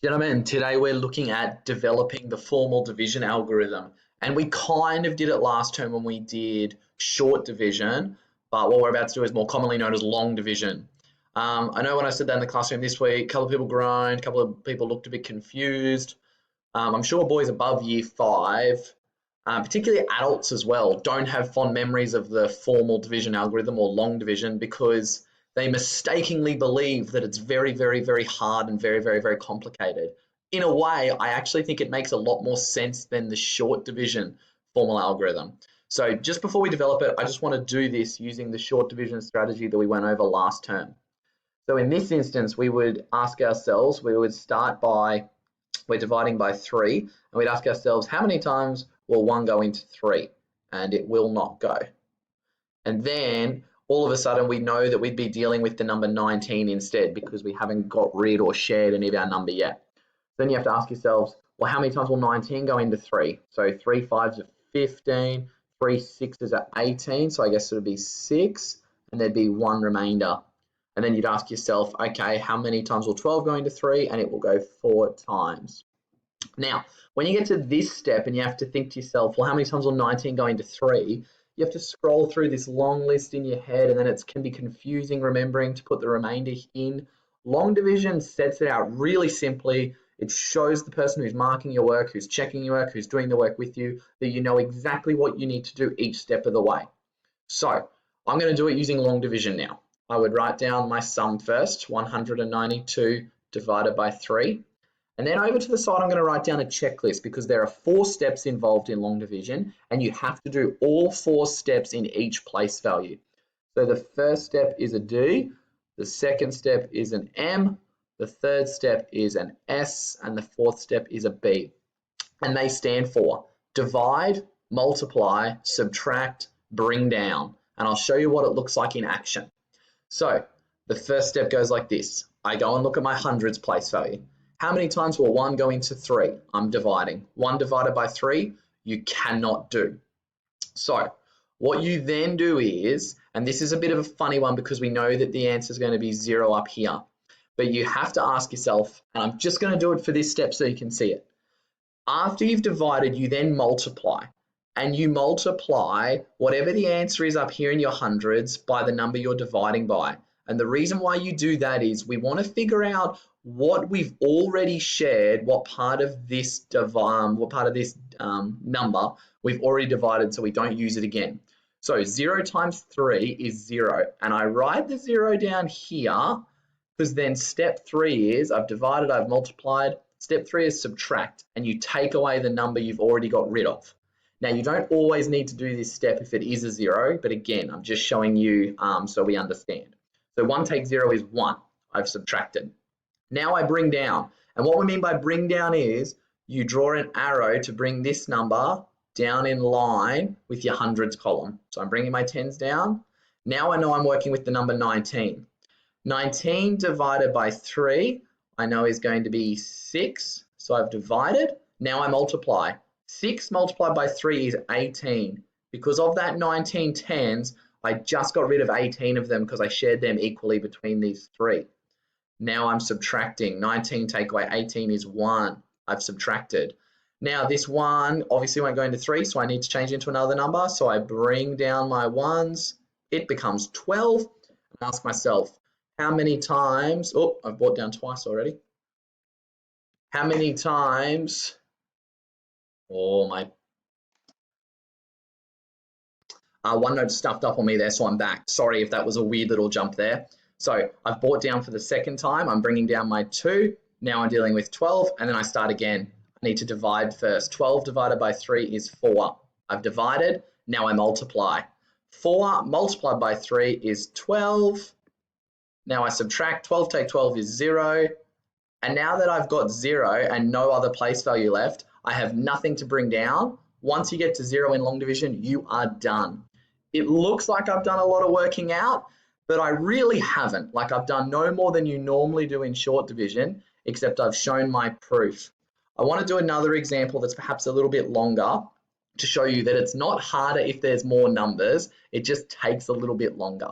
Gentlemen, today we're looking at developing the formal division algorithm. And we kind of did it last term when we did short division, but what we're about to do is more commonly known as long division. I know when I said that in the classroom this week, a couple of people groaned, a couple of people looked a bit confused. I'm sure boys above year five, particularly adults as well, don't have fond memories of the formal division algorithm or long division because they mistakenly believe that it's very, very, very hard and very, very, very complicated. In a way, I actually think it makes a lot more sense than the short division formal algorithm. So just before we develop it, I just want to do this using the short division strategy that we went over last term. So in this instance, we would ask ourselves, we would start by, we're dividing by 3, and we'd ask ourselves, how many times will 1 go into 3? And it will not go. And then all of a sudden we know that we'd be dealing with the number 19 instead because we haven't got rid or shared any of our number yet. Then you have to ask yourselves, well, how many times will 19 go into 3? So 3 5s are 15, 3 6s are 18, so I guess it would be 6, and there'd be 1 remainder. And then you'd ask yourself, okay, how many times will 12 go into 3? And it will go 4 times. Now, when you get to this step and you have to think to yourself, well, how many times will 19 go into 3? You have to scroll through this long list in your head, and then it can be confusing remembering to put the remainder in. Long division sets it out really simply. It shows the person who's marking your work, who's checking your work, who's doing the work with you, that you know exactly what you need to do each step of the way. So I'm going to do it using long division now. I would write down my sum first, 192 divided by 3. And then over to the side, I'm going to write down a checklist because there are 4 steps involved in long division, and you have to do all 4 steps in each place value. So the first step is a D, the second step is an M, the third step is an S, and the fourth step is a B. And they stand for divide, multiply, subtract, bring down. And I'll show you what it looks like in action. So the first step goes like this. I go and look at my hundreds place value. How many times will 1 go into 3? I'm dividing. 1 divided by 3, you cannot do. So what you then do is, and this is a bit of a funny one because we know that the answer is going to be 0 up here, but you have to ask yourself, and I'm just going to do it for this step so you can see it. After you've divided, you then multiply. And you multiply whatever the answer is up here in your hundreds by the number you're dividing by. And the reason why you do that is we want to figure out what we've already shared, what part of this number we've already divided so we don't use it again. So 0 times 3 is 0. And I write the 0 down here because then step 3 is I've divided, I've multiplied. Step 3 is subtract, and you take away the number you've already got rid of. Now, you don't always need to do this step if it is a 0, but again, I'm just showing you so we understand. So 1 take 0 is 1. I've subtracted. Now I bring down. And what we mean by bring down is you draw an arrow to bring this number down in line with your hundreds column. So I'm bringing my tens down. Now I know I'm working with the number 19. 19 divided by 3, I know is going to be 6. So I've divided. Now I multiply. 6 multiplied by 3 is 18. Because of that 19 tens, I just got rid of 18 of them because I shared them equally between these 3. Now I'm subtracting. 19 take away 18 is 1. I've subtracted. Now this 1 obviously won't go into 3, so I need to change into another number. So I bring down my 1s. It becomes 12. And ask myself, how many times, oh, I've brought down twice already. How many times, OneNote stuffed up on me there, so I'm back. Sorry if that was a weird little jump there. So I've brought down for the second time. I'm bringing down my 2. Now I'm dealing with 12, and then I start again. I need to divide first. 12 divided by 3 is 4. I've divided. Now I multiply. 4 multiplied by 3 is 12. Now I subtract. 12 take 12 is 0. And now that I've got 0 and no other place value left, I have nothing to bring down. Once you get to 0 in long division, you are done. It looks like I've done a lot of working out, but I really haven't. Like, I've done no more than you normally do in short division, except I've shown my proof. I want to do another example that's perhaps a little bit longer to show you that it's not harder if there's more numbers, it just takes a little bit longer.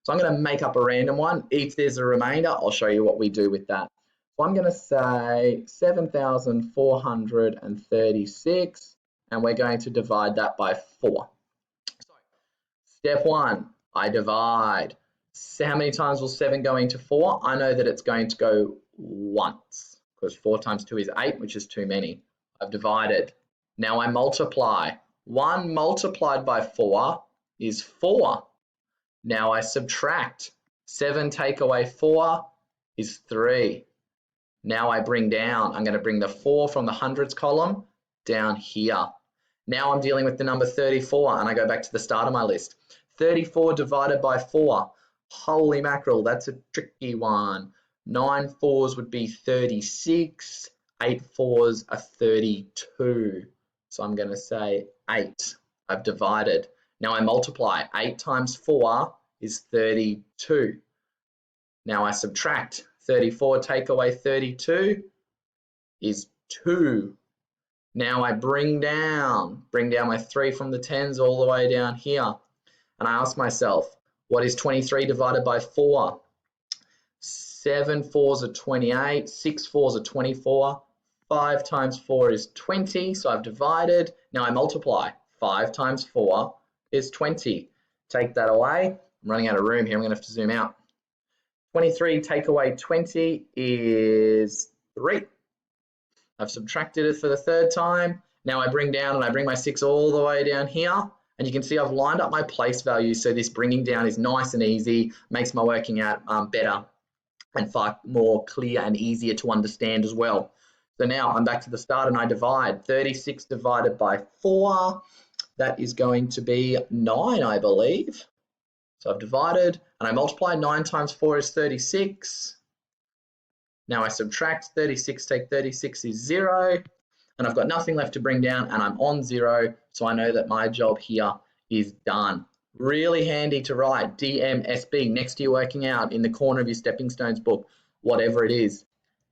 So I'm going to make up a random one. If there's a remainder, I'll show you what we do with that. So I'm going to say 7,436, and we're going to divide that by 4. So step 1, I divide. So how many times will 7 go into 4? I know that it's going to go once, because 4 times 2 is 8, which is too many. I've divided. Now I multiply. 1 multiplied by 4 is 4. Now I subtract. 7 take away 4 is 3. Now I bring down. I'm going to bring the 4 from the hundreds column down here. Now I'm dealing with the number 34, and I go back to the start of my list. 34 divided by 4. Holy mackerel, that's a tricky one. 9 fours would be 36. 8 fours are 32. So I'm going to say 8. I've divided. Now I multiply. 8 times 4 is 32. Now I subtract. 34 take away 32 is 2. Now I bring down my 3 from the tens all the way down here. And I ask myself, what is 23 divided by 4? 7 fours are 28, 6 fours are 24, 5 times 4 is 20, so I've divided. Now I multiply. 5 times 4 is 20. Take that away. I'm running out of room here, I'm going to have to zoom out. 23 take away 20 is 3. I've subtracted it for the 3rd time. Now I bring down and I bring my 6 all the way down here. And you can see I've lined up my place values, so this bringing down is nice and easy, makes my working out better and far more clear and easier to understand as well. So now I'm back to the start and I divide. 36 divided by 4, that is going to be 9, I believe. So I've divided and I multiply. 9 times 4 is 36. Now I subtract. 36 take 36 is 0. And I've got nothing left to bring down and I'm on 0. So I know that my job here is done. Really handy to write DMSB next to your working out in the corner of your stepping stones book, whatever it is.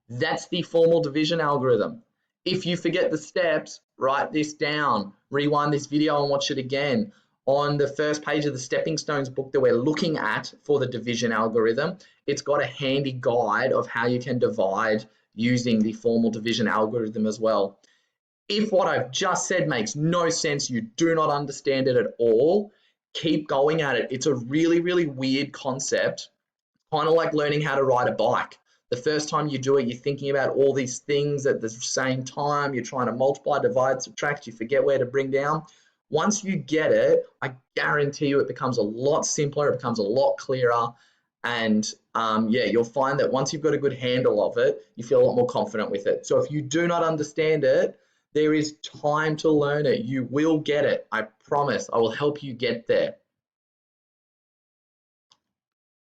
That's the formal division algorithm. If you forget the steps, write this down, rewind this video and watch it again. On the first page of the stepping stones book that we're looking at for the division algorithm, it's got a handy guide of how you can divide using the formal division algorithm as well. If what I've just said makes no sense, you do not understand it at all, keep going at it. It's a really, really weird concept, kind of like learning how to ride a bike. The first time you do it, you're thinking about all these things at the same time. You're trying to multiply, divide, subtract. You forget where to bring down. Once you get it, I guarantee you it becomes a lot simpler. It becomes a lot clearer. And yeah, you'll find that once you've got a good handle of it, you feel a lot more confident with it. So if you do not understand it, there is time to learn it. You will get it. I promise. I will help you get there.